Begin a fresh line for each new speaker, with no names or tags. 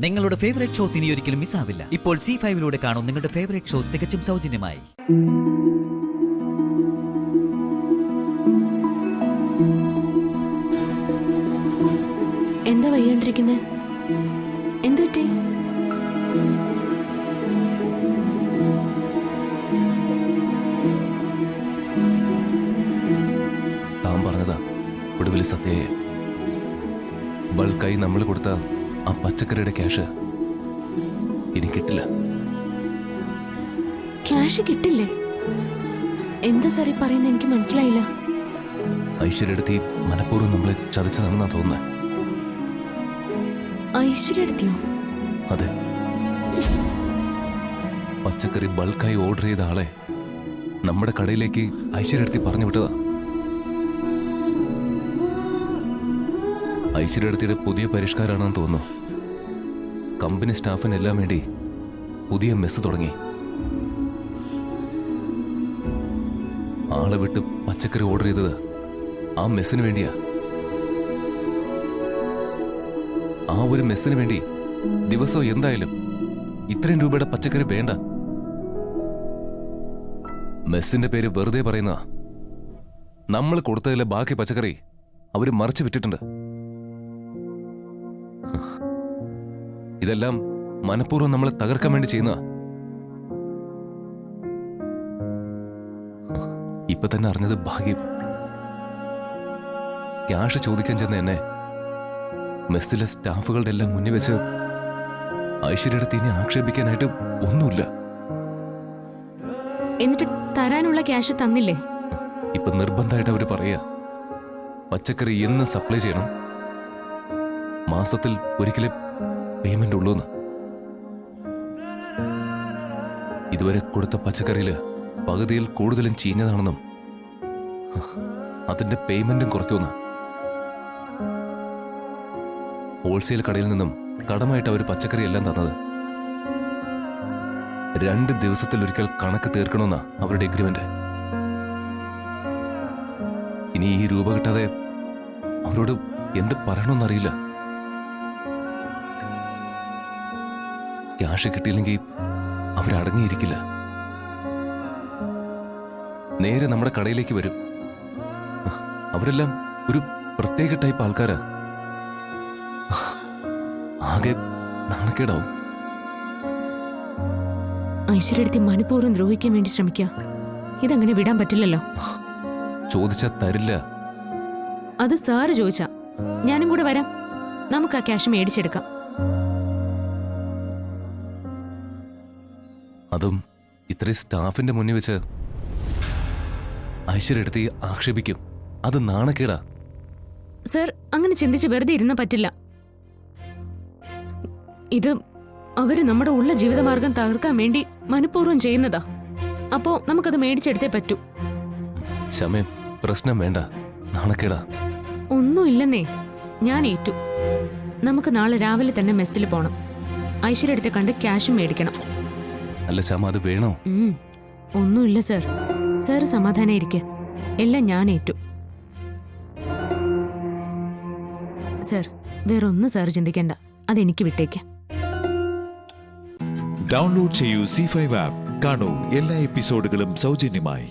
നിങ്ങളുടെ favourite shows ഇനി ഒരിക്കലും മിസ്സാവില്ല. ഇപ്പോൾ C5-ലൂടെ കാണും നിങ്ങളുടെ ഫേവറേറ്റ് ഷോ തികച്ചും സൗജന്യമായി.
എന്താ വയ്യാണ്ടിരിക്കുന്നേ? എന്തു പറ്റി?
താൻ പറഞ്ഞതാ ഒടുവിൽ സത്യയെ. ബൾക്കായി നമ്മൾ കൊടുത്ത ആ പച്ചക്കറിയുടെ ക്യാഷ് ഇനി കിട്ടില്ല.
ക്യാഷ് കിട്ടില്ലേ? എന്താ സാറി പറയുന്നത്? എനിക്ക് മനസ്സിലായില്ല.
ഐശ്വര്യടുത്തി മനഃപൂർവ്വം നമ്മളെ ചതിച്ചതാണെന്നാ തോന്നുന്നത്.
ഐശ്വര്യടുത്തിയോ?
അതെ, പച്ചക്കറി ബൾക്കായി ഓർഡർ ചെയ്ത ആളെ നമ്മുടെ കടയിലേക്ക് ഐശ്വര്യടുത്തി പറഞ്ഞു വിട്ടതാ. ഐശ്വര്യടുത്തിയുടെ പുതിയ പരിഷ്കാരാണെന്ന് തോന്നുന്നു. കമ്പനി സ്റ്റാഫിനെല്ലാം വേണ്ടി പുതിയ മെസ്സ് തുടങ്ങി. ആളെ വിട്ട് പച്ചക്കറി ഓർഡർ ചെയ്തത് ആ മെസ്സിന് വേണ്ടിയാ. ആ ഒരു മെസ്സിന് വേണ്ടി ദിവസവും എന്തായാലും ഇത്രയും രൂപയുടെ പച്ചക്കറി വേണ്ട. മെസ്സിന്റെ പേര് വെറുതെ പറയുന്ന നമ്മൾ കൊടുത്തതിലെ ബാക്കി പച്ചക്കറി അവര് മറിച്ച് വിറ്റിട്ടുണ്ട്. ഇതെല്ലാം മനഃപൂർവ്വം നമ്മളെ തകർക്കാൻ വേണ്ടി ചെയ്യുന്ന. ഇപ്പൊ തന്നെ അറിഞ്ഞത് ഭാഗ്യം. ക്യാഷ് ചോദിക്കാൻ ചെന്ന എന്നെ മെസ്സിലെ സ്റ്റാഫുകളുടെ എല്ലാം മുന്നിൽ വെച്ച് ഐശ്വര്യയുടെ തീനെ ആക്ഷേപിക്കാനായിട്ട് ഒന്നുമില്ല.
എന്നിട്ട് തരാനുള്ള ക്യാഷ് തന്നില്ലേ?
ഇപ്പൊ നിർബന്ധമായിട്ട് അവര് പറയാ പച്ചക്കറി എന്ന് സപ്ലൈ ചെയ്യണം, മാസത്തിൽ ഒരിക്കലും പേയ്മെന്റ് ഉള്ളൂന്ന്. ഇതുവരെ കൊടുത്ത പച്ചക്കറിയില് പകുതിയിൽ കൂടുതലും ചീഞ്ഞതാണെന്നും അതിന്റെ പേയ്മെന്റും കുറയ്ക്കുമെന്ന്. ഹോൾസെയിൽ കടയിൽ നിന്നും കടമായിട്ട് അവർ പച്ചക്കറി എല്ലാം തന്നത്. 2 ദിവസത്തിലൊരിക്കൽ കണക്ക് തീർക്കണമെന്നാ അവരുടെ എഗ്രിമെന്റ്. ഇനി ഈ രൂപ കിട്ടാതെ അവരോട് എന്ത് പറയണമെന്നറിയില്ല. ക്യാഷ് കിട്ടിയില്ലെങ്കിൽ അവരടങ്ങിയിരിക്കില്ല. നേരെ നമ്മുടെ കടയിലേക്ക് വരും. അവരെല്ലാം ഒരു പ്രത്യേക ടൈപ്പ് ആൾക്കാരാ. ആകെ നാണക്കേടാവും.
ഐശ്വര്യടുത്തി മനഃപൂർവ്വം ദ്രോഹിക്കാൻ വേണ്ടി ശ്രമിക്കുക. ഇതങ്ങനെ വിടാൻ പറ്റില്ലല്ലോ.
ചോദിച്ചാ തരില്ല.
അത് സാറ് ചോദിച്ചാ ഞാനും കൂടെ വരാം. നമുക്ക് ആ ക്യാഷ് മേടിച്ചെടുക്കാം.
അതും ഇത്രയും സ്റ്റാഫിന്റെ മുന്നിൽ വെച്ച് ഐശ്വര്യടുത്തി ആക്ഷേപിക്കും. അത് നാണക്കേടാ.
സർ, അങ്ങനെ ചിന്തിച്ച് വെറുതെ ഇരുന്ന പറ്റില്ല. ഇത് അവര് നമ്മുടെ ഉള്ള ജീവിതമാർഗം തകർക്കാൻ വേണ്ടി മനഃപൂർവ്വം ചെയ്യുന്നതാ. അപ്പോ നമുക്കത് മേടിച്ചെടുത്തേ പറ്റൂ.
ശമയം, പ്രശ്നം വേണ്ട. നാണക്കേടാ.
ഒന്നുമില്ലെന്നേ, ഞാൻ ഏറ്റു. നമുക്ക് നാളെ രാവിലെ തന്നെ മെസ്സിൽ പോണം. ഐശ്വര്യടുത്തെ കണ്ട് ക്യാഷും മേടിക്കണം.
അല്ല ശമ, അത് വേണോ?
ഒന്നുമില്ല സർ. സാറ് സമാധാനം ഇരിക്കുക. എല്ലാം ഞാൻ ഏറ്റു. സർ, വേറൊന്നും സാർ ചിന്തിക്കേണ്ട. അതെനിക്ക് വിട്ടേക്കാം.
ഡൗൺലോഡ് ചെയ്യൂ C5 ആപ്പ്. കാണൂ എല്ലാ എപ്പിസോഡുകളും സൗജന്യമായി.